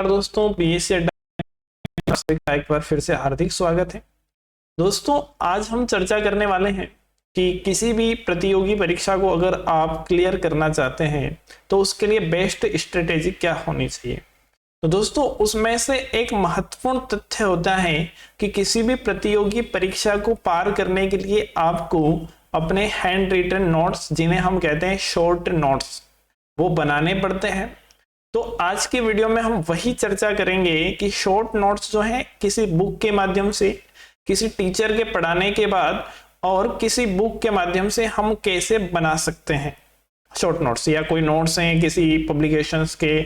दोस्तों, पीएससी अड्डा का एक बार फिर से हार्दिक स्वागत है। दोस्तों, आज हम चर्चा करने वाले हैं कि किसी भी प्रतियोगी परीक्षा को अगर आप क्लियर करना चाहते हैं तो उसके लिए बेस्ट स्ट्रेटेजी क्या होनी चाहिए। तो दोस्तों, उसमें से एक महत्वपूर्ण तथ्य होता है कि किसी भी प्रतियोगी परीक्षा को पार करने के लिए आपको अपने हैंड रिटन नोट्स, जिन्हें हम कहते हैं शॉर्ट नोट्स, वो बनाने पड़ते हैं। तो आज के वीडियो में हम वही चर्चा करेंगे कि शॉर्ट नोट्स जो है किसी बुक के माध्यम से, किसी टीचर के पढ़ाने के बाद और किसी बुक के माध्यम से हम कैसे बना सकते हैं शॉर्ट नोट्स, या कोई नोट्स हैं किसी पब्लिकेशंस के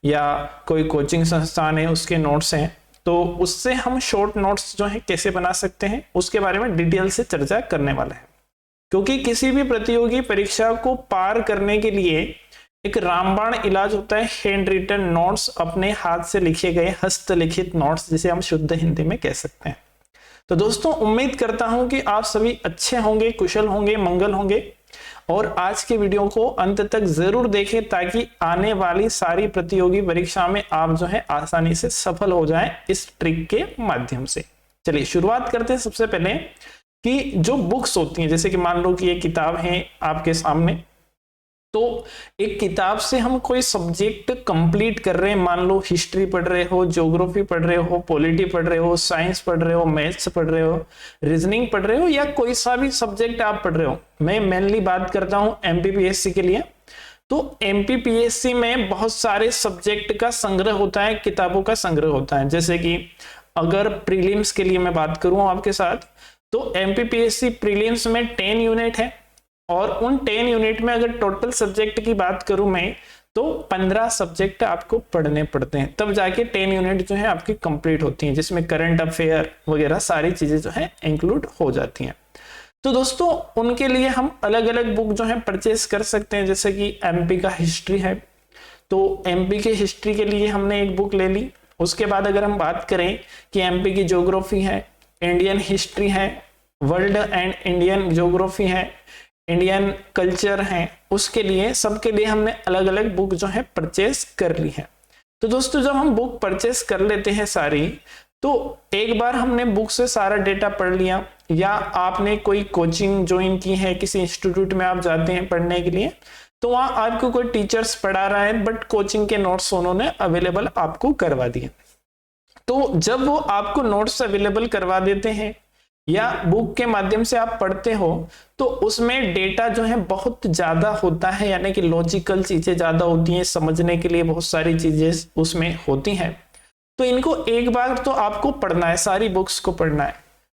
या कोई कोचिंग संस्थान है उसके नोट्स हैं, तो उससे हम शॉर्ट नोट्स जो है कैसे बना सकते हैं उसके बारे में डिटेल से चर्चा करने वाले हैं। क्योंकि किसी भी प्रतियोगी परीक्षा को पार करने के लिए एक रामबाण इलाज होता है हैंड रिटन नोट्स, अपने हाथ से लिखे गए हस्तलिखित नोट्स, जिसे हम शुद्ध हिंदी में कह सकते हैं। तो दोस्तों, उम्मीद करता हूं कि आप सभी अच्छे होंगे, कुशल होंगे, मंगल होंगे और आज के वीडियो को अंत तक जरूर देखें ताकि आने वाली सारी प्रतियोगी परीक्षा में आप जो है आसानी से सफल हो जाएं इस ट्रिक के माध्यम से। चलिए शुरुआत करते हैं। सबसे पहले कि जो बुक्स होती हैं, जैसे कि मान लो कि ये किताब है आपके सामने, तो एक किताब से हम कोई सब्जेक्ट कंप्लीट कर रहे हैं, मान लो हिस्ट्री पढ़ रहे हो, ज्योग्राफी पढ़ रहे हो, पॉलिटी पढ़ रहे हो, साइंस पढ़ रहे हो, मैथ्स पढ़ रहे हो, रीजनिंग पढ़ रहे हो, या कोई सा भी सब्जेक्ट आप पढ़ रहे हो। मैं मेनली बात करता हूं एमपीपीएससी के लिए। तो एमपीपीएससी में बहुत सारे सब्जेक्ट का संग्रह होता है, किताबों का संग्रह होता है। जैसे कि अगर प्रीलिम्स के लिए मैं बात करूं आपके साथ, तो एमपीपीएससी प्रीलिम्स में 10 यूनिट है और उन 10 यूनिट में अगर टोटल सब्जेक्ट की बात करूं मैं, तो 15 सब्जेक्ट आपको पढ़ने पड़ते हैं, तब जाके 10 यूनिट जो है आपकी कंप्लीट होती हैं, जिसमें करंट अफेयर वगैरह सारी चीजें जो है इंक्लूड हो जाती हैं। तो दोस्तों, उनके लिए हम अलग अलग बुक जो है परचेस कर सकते हैं। जैसे कि एमपी का हिस्ट्री है, तो एमपी के हिस्ट्री के लिए हमने एक बुक ले ली। उसके बाद अगर हम बात करें कि एमपी की ज्योग्राफी है, इंडियन हिस्ट्री है, वर्ल्ड एंड इंडियन ज्योग्राफी है, इंडियन कल्चर है, उसके लिए सबके लिए हमने अलग अलग बुक जो है परचेस कर ली है। तो दोस्तों, जब हम बुक परचेस कर लेते हैं सारी, तो एक बार हमने बुक से सारा डेटा पढ़ लिया, या आपने कोई कोचिंग ज्वाइन की है, किसी इंस्टीट्यूट में आप जाते हैं पढ़ने के लिए, तो वहां आपको कोई टीचर्स पढ़ा रहा है बट कोचिंग के नोट्स उन्होंने अवेलेबल आपको करवा दिए। तो जब वो आपको नोट्स अवेलेबल करवा देते हैं या बुक के माध्यम से आप पढ़ते हो, तो उसमें डेटा जो है बहुत ज्यादा होता है, यानी कि लॉजिकल चीजें ज्यादा होती हैं, समझने के लिए बहुत सारी चीजें उसमें होती हैं। तो इनको एक बार तो आपको पढ़ना है, सारी बुक्स को पढ़ना है।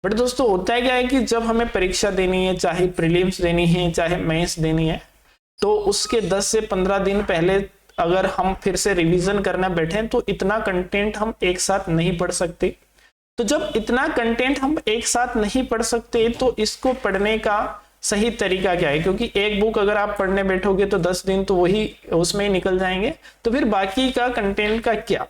बट दोस्तों, होता है क्या है कि जब हमें परीक्षा देनी है, चाहे प्रीलिम्स देनी है, चाहे मेंस देनी है, तो उसके 10 से 15 दिन पहले अगर हम फिर से रिवीजन करना बैठे तो इतना कंटेंट हम एक साथ नहीं पढ़ सकते। तो जब इतना कंटेंट हम एक साथ नहीं पढ़ सकते, तो इसको पढ़ने का सही तरीका क्या है? क्योंकि एक बुक अगर आप पढ़ने बैठोगे तो 10 दिन तो वही उसमें ही निकल जाएंगे, तो फिर बाकी का कंटेंट का क्या?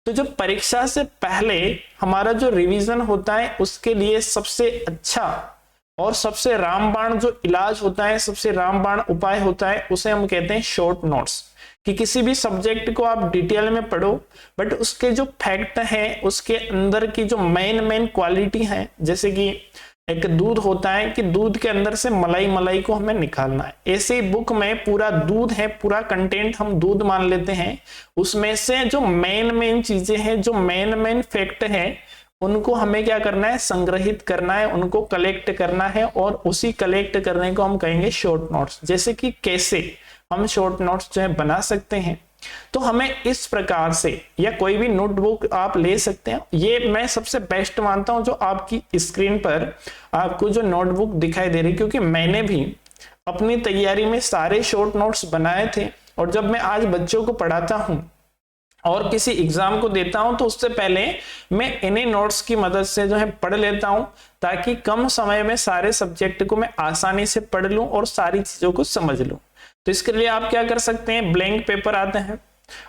तो जब परीक्षा से पहले हमारा जो रिवीजन होता है, उसके लिए सबसे अच्छा और सबसे रामबाण जो इलाज होता है, सबसे रामबाण उपाय होता है, उसे हम कहते हैं शॉर्ट नोट्स। कि किसी भी सब्जेक्ट को आप डिटेल में पढ़ो, बट उसके जो फैक्ट है, उसके अंदर की जो मेन क्वालिटी है, जैसे कि एक दूध होता है कि दूध के अंदर से मलाई को हमें निकालना है, ऐसे ही बुक में पूरा दूध है, पूरा कंटेंट हम दूध मान लेते हैं, उसमें से जो मेन चीजें हैं, जो मेन फैक्ट है, उनको हमें क्या करना है? संग्रहित करना है, उनको कलेक्ट करना है, और उसी कलेक्ट करने को हम कहेंगे शॉर्ट नोट्स। जैसे कि कैसे हम शॉर्ट नोट्स जो है बना सकते हैं, तो हमें इस प्रकार से, या कोई भी नोटबुक आप ले सकते हैं। ये मैं सबसे बेस्ट मानता हूं जो आपकी स्क्रीन पर आपको जो नोटबुक दिखाई दे रही, क्योंकि मैंने भी अपनी तैयारी में सारे शॉर्ट नोट्स बनाए थे, और जब मैं आज बच्चों को पढ़ाता हूं और किसी एग्जाम को देता हूं, तो उससे पहले मैं इन्हीं नोट्स की मदद से जो है पढ़ लेता हूं, ताकि कम समय में सारे सब्जेक्ट को मैं आसानी से पढ़ लूं और सारी चीजों को समझ लूं। तो इसके लिए आप क्या कर सकते हैं? ब्लैंक पेपर आते हैं,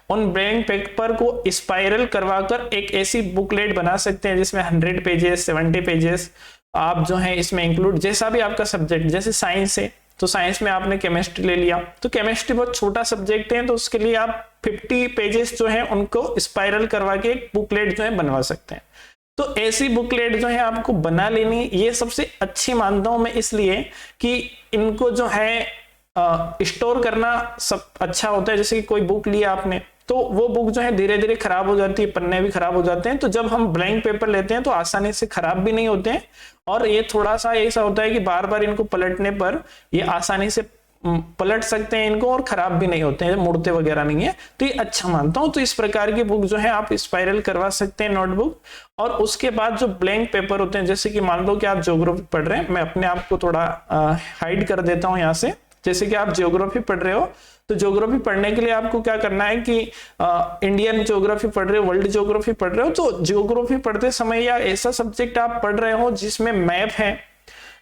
उन ब्लैंक पेपर को स्पाइरल करवाकर एक ऐसी बुकलेट बना सकते हैं जिसमें 100 पेजेस, 70 पेजेस आप जो है इसमें इंक्लूड, जैसा भी आपका सब्जेक्ट, जैसे साइंस है तो साइंस में आपने केमिस्ट्री ले लिया, तो केमिस्ट्री बहुत छोटा सब्जेक्ट है, तो उसके लिए आप 50 पेजेस जो है उनको स्पाइरल करवा के एक बुकलेट जो है बनवा सकते हैं। तो ऐसी बुकलेट जो है आपको बना लेनी, ये सबसे अच्छी मानता हूं मैं, इसलिए कि इनको जो है स्टोर करना सब अच्छा होता है। जैसे कि कोई बुक लिया आपने, तो वो बुक जो है धीरे धीरे खराब हो जाती है, पन्ने भी खराब हो जाते हैं, तो जब हम ब्लैंक पेपर लेते हैं तो आसानी से खराब भी नहीं होते हैं, और ये थोड़ा सा ऐसा होता है कि बार बार इनको पलटने पर ये आसानी से पलट सकते हैं इनको, और खराब भी नहीं होते हैं, मुड़ते वगैरह नहीं है, तो ये अच्छा मानता हूं। तो इस प्रकार की बुक जो है आप स्पाइरल करवा सकते हैं नोटबुक। और उसके बाद जो ब्लैंक पेपर होते हैं, जैसे कि मान लो कि आप ज्योग्राफी पढ़ रहे हैं, मैं अपने आप को थोड़ा हाइड कर देता हूं यहाँ से। जैसे कि आप ज्योग्राफी पढ़ रहे हो, तो ज्योग्राफी पढ़ने के लिए आपको क्या करना है कि इंडियन ज्योग्राफी पढ़ रहे हो, वर्ल्ड ज्योग्राफी पढ़ रहे हो, तो ज्योग्राफी पढ़ते समय या ऐसा सब्जेक्ट आप पढ़ रहे हो जिसमें मैप है,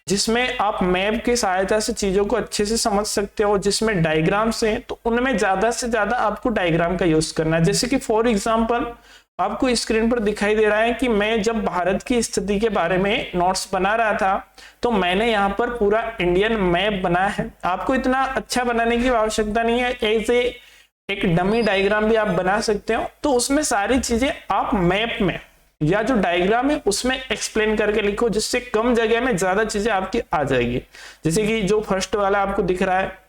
जिसमें आप मैप की सहायता से चीजों को अच्छे से समझ सकते हो, जिसमें डायग्राम्स हैं, तो उनमें ज्यादा से ज्यादा आपको डायग्राम का यूज करना है। जैसे कि फॉर एग्जांपल आपको स्क्रीन पर दिखाई दे रहा है कि मैं जब भारत की स्थिति के बारे में नोट्स बना रहा था, तो मैंने यहाँ पर पूरा इंडियन मैप बनाया है। आपको इतना अच्छा बनाने की आवश्यकता नहीं है, ऐसे एक डमी डायग्राम भी आप बना सकते हो। तो उसमें सारी चीजें आप मैप में या जो डायग्राम है उसमें एक्सप्लेन करके लिखो, जिससे कम जगह में ज्यादा चीजें आपकी आ जाएगी। जैसे कि जो फर्स्ट वाला आपको दिख रहा है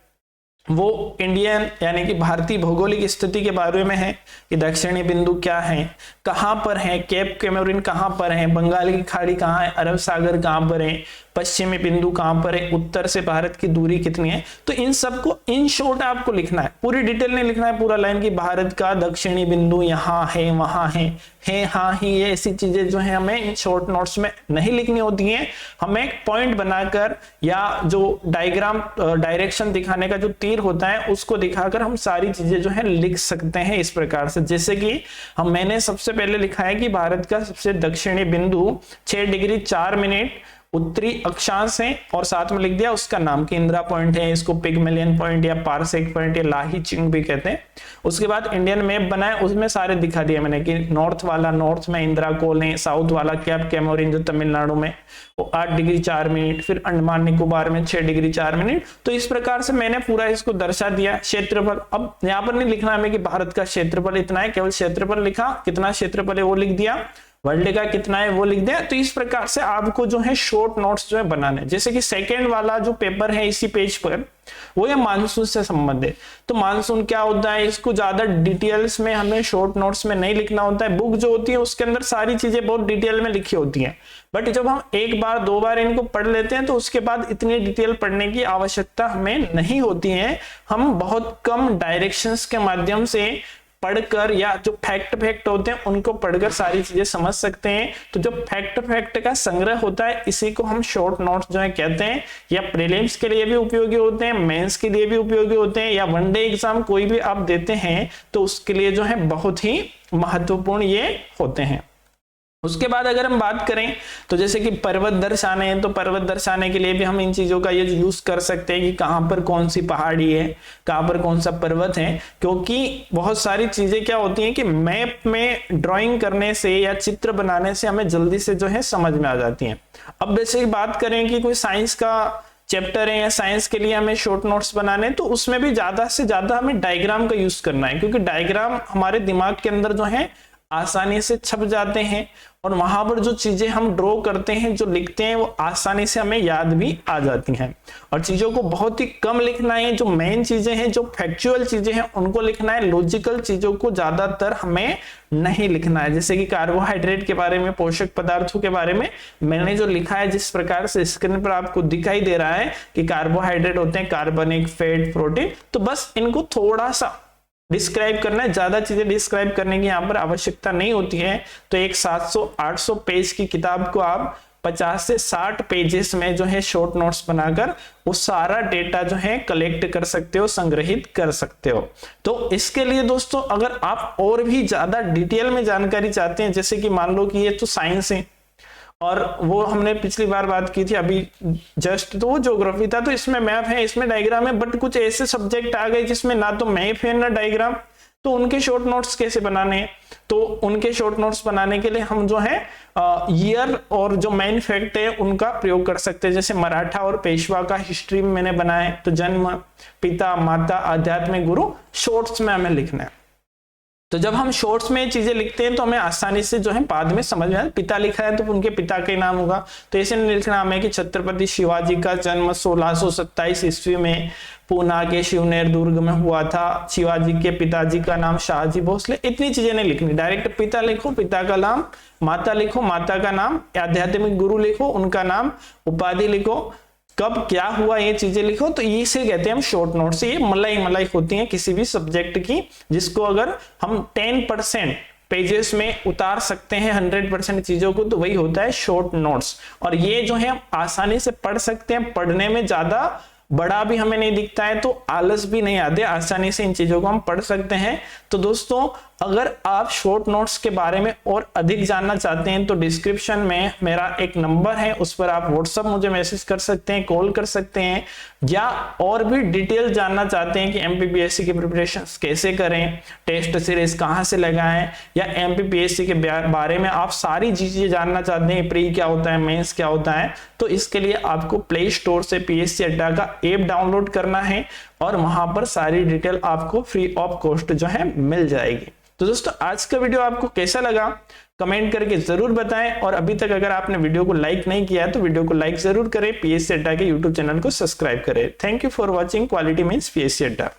वो इंडियन यानी कि भारतीय भौगोलिक स्थिति के बारे में है कि दक्षिणी बिंदु क्या है, कहां पर है, केप कैमरून कहां पर है, बंगाल की खाड़ी कहां है, अरब सागर कहां पर है, पश्चिमी बिंदु कहां पर है, उत्तर से भारत की दूरी कितनी है। तो इन सबको इन शॉर्ट आपको लिखना है, पूरी डिटेल नहीं लिखना है पूरा लाइन की भारत का दक्षिणी बिंदु यहाँ है वहां है हाँ ही, ये ऐसी चीजें जो है हमें इन शॉर्ट नोट्स में नहीं लिखनी होती हैं। हमें एक पॉइंट बनाकर या जो डायग्राम डायरेक्शन दिखाने का जो तीर होता है उसको दिखाकर हम सारी चीजें जो है लिख सकते हैं इस प्रकार से। जैसे कि मैंने सबसे पहले लिखा है कि भारत का सबसे दक्षिणी बिंदु 6 डिग्री 4 मिनट उत्तरी अक्षांश है, और साथ में लिख दिया उसका नाम कि इंदिरा पॉइंट है, इसको पिगमेलियन पॉइंट या पारसेक पॉइंट या लाही चिंग भी कहते हैं। उसके बाद इंडियन मैप बनाया, उसमें सारे दिखा दिए मैंने कि नॉर्थ वाला नॉर्थ में इंदिरा कोल है, साउथ वाला कैप कैमोरिन जो तमिलनाडु में वो 8 डिग्री 4 मिनट, फिर अंडमान निकोबार में 6 डिग्री 4 मिनट। तो इस प्रकार से मैंने पूरा इसको दर्शा दिया। क्षेत्रफल, अब यहाँ पर नहीं लिखना हमें कि भारत का क्षेत्रफल इतना है, केवल क्षेत्रफल लिखा, कितना क्षेत्रफल है वो लिख दिया, वर्ल्ड का कितना है वो लिख दिया। तो इस प्रकार से आपको जो है शॉर्ट नोट्स जो है बनाने। जैसे कि सेकंड वाला जो पेपर है इसी पेज पर वो है मानसून से संबंधित। तो मानसून क्या होता है, इसको ज्यादा डिटेल्स में हमें शॉर्ट नोट्स में नहीं लिखना होता है। बुक जो होती है उसके अंदर सारी चीजें बहुत डिटेल में लिखी होती हैं, बट जब हम एक बार दो बार इनको पढ़ लेते हैं तो उसके बाद इतनी डिटेल पढ़ने की आवश्यकता हमें नहीं होती है। हम बहुत कम डायरेक्शंस के माध्यम से पढ़कर या जो फैक्ट होते हैं उनको पढ़कर सारी चीजें समझ सकते हैं। तो जो फैक्ट का संग्रह होता है इसी को हम शॉर्ट नोट्स जो है कहते हैं, या प्रीलिम्स के लिए भी उपयोगी होते हैं, मेंस के लिए भी उपयोगी होते हैं, या वनडे एग्जाम कोई भी आप देते हैं तो उसके लिए जो है बहुत ही महत्वपूर्ण ये होते हैं। उसके बाद अगर हम बात करें तो जैसे कि पर्वत दर्शाने हैं, तो पर्वत दर्शाने के लिए भी हम इन चीजों का ये यूज कर सकते हैं कि कहां पर कौन सी पहाड़ी है, कहां पर कौन सा पर्वत है। क्योंकि बहुत सारी चीजें क्या होती हैं कि मैप में ड्राइंग करने से या चित्र बनाने से हमें जल्दी से जो है समझ में आ जाती हैं। अब जैसे बात करें कि कोई साइंस का चैप्टर है या साइंस के लिए हमें शॉर्ट नोट्स बनाने, तो उसमें भी ज्यादा से ज्यादा हमें डायग्राम का यूज करना है, क्योंकि डायग्राम हमारे दिमाग के अंदर जो है आसानी से छप जाते हैं, और वहां पर जो चीजें हम ड्रॉ करते हैं, जो लिखते हैं, वो आसानी से हमें याद भी आ जाती हैं। और चीजों को बहुत ही कम लिखना है, जो मेन चीजें हैं, जो फैक्चुअल चीजें हैं उनको लिखना है, लॉजिकल चीजों को ज्यादातर हमें नहीं लिखना है। जैसे कि कार्बोहाइड्रेट के बारे में, पोषक पदार्थों के बारे में मैंने जो लिखा है, जिस प्रकार से स्क्रीन पर आपको दिखाई दे रहा है कि कार्बोहाइड्रेट होते हैं कार्बनिक, फैट, प्रोटीन, तो बस इनको थोड़ा सा डिस्क्राइब करना है, ज्यादा चीजें डिस्क्राइब करने की यहाँ पर आवश्यकता नहीं होती है। तो एक 700-800 पेज की किताब को आप 50 से 60 पेजेस में जो है शॉर्ट नोट्स बनाकर वो सारा डेटा जो है कलेक्ट कर सकते हो, संग्रहित कर सकते हो। तो इसके लिए दोस्तों अगर आप और भी ज्यादा डिटेल में जानकारी चाहते हैं, जैसे कि मान लो कि ये तो साइंस है और वो हमने पिछली बार बात की थी, अभी जस्ट तो वो ज्योग्राफी था, तो इसमें मैप है, इसमें डायग्राम है, बट कुछ ऐसे सब्जेक्ट आ गए जिसमें ना तो मैप है ना डायग्राम, तो उनके शॉर्ट नोट्स कैसे बनाने हैं? तो उनके शॉर्ट नोट्स बनाने के लिए हम जो है ईयर और जो मेन फैक्ट है उनका प्रयोग कर सकते हैं। जैसे मराठा और पेशवा का हिस्ट्री में मैंने बनाया है, तो जन्म, पिता, माता, आध्यात्मिक गुरु शॉर्ट्स में हमें लिखना है। तो जब हम शॉर्ट्स में चीजें लिखते हैं तो हमें आसानी से जो है बाद में समझ में आता है। पिता लिखा है तो उनके पिता का नाम होगा, तो ऐसे नहीं लिखना हमें कि छत्रपति शिवाजी का जन्म 1627 ईस्वी में पूना के शिवनेर दुर्ग में हुआ था, शिवाजी के पिताजी का नाम शाहजी भोसले। इतनी चीजें नहीं लिखनी, डायरेक्ट पिता लिखो, पिता का नाम, माता लिखो, माता का नाम, आध्यात्मिक गुरु लिखो, उनका नाम, उपाधि लिखो, कब क्या हुआ, ये चीजें लिखो। तो इसे कहते हैं हम शॉर्ट नोट्स। ये मलाई होती है किसी भी सब्जेक्ट की, जिसको अगर हम 10% पेजेस में उतार सकते हैं 100% चीजों को, तो वही होता है शॉर्ट नोट्स। और ये जो है हम आसानी से पढ़ सकते हैं, पढ़ने में ज्यादा बड़ा भी हमें नहीं दिखता है, तो आलस भी नहीं आते, आसानी से इन चीजों को हम पढ़ सकते हैं। तो दोस्तों अगर आप शॉर्ट नोट्स के बारे में और अधिक जानना चाहते हैं तो डिस्क्रिप्शन में मेरा एक नंबर है, उस पर आप व्हाट्सएप मुझे मैसेज कर सकते हैं, कॉल कर सकते हैं, या और भी डिटेल जानना चाहते हैं कि एमपीपीएससी की प्रिपरेशन कैसे करें, टेस्ट सीरीज कहां से लगाएं, या एमपीपीएससी के बारे में आप सारी चीजें जानना चाहते हैं, प्री क्या होता है, मेंस क्या होता है, तो इसके लिए आपको प्ले स्टोर से पीएससी अड्डा का ऐप डाउनलोड करना है और वहां पर सारी डिटेल आपको फ्री ऑफ कॉस्ट जो है मिल जाएगी। तो दोस्तों आज का वीडियो आपको कैसा लगा कमेंट करके जरूर बताएं, और अभी तक अगर आपने वीडियो को लाइक नहीं किया है तो वीडियो को लाइक जरूर करें, पीएससी अड्डा के यूट्यूब चैनल को सब्सक्राइब करें। Thank you for watching quality means PSC अड्डा।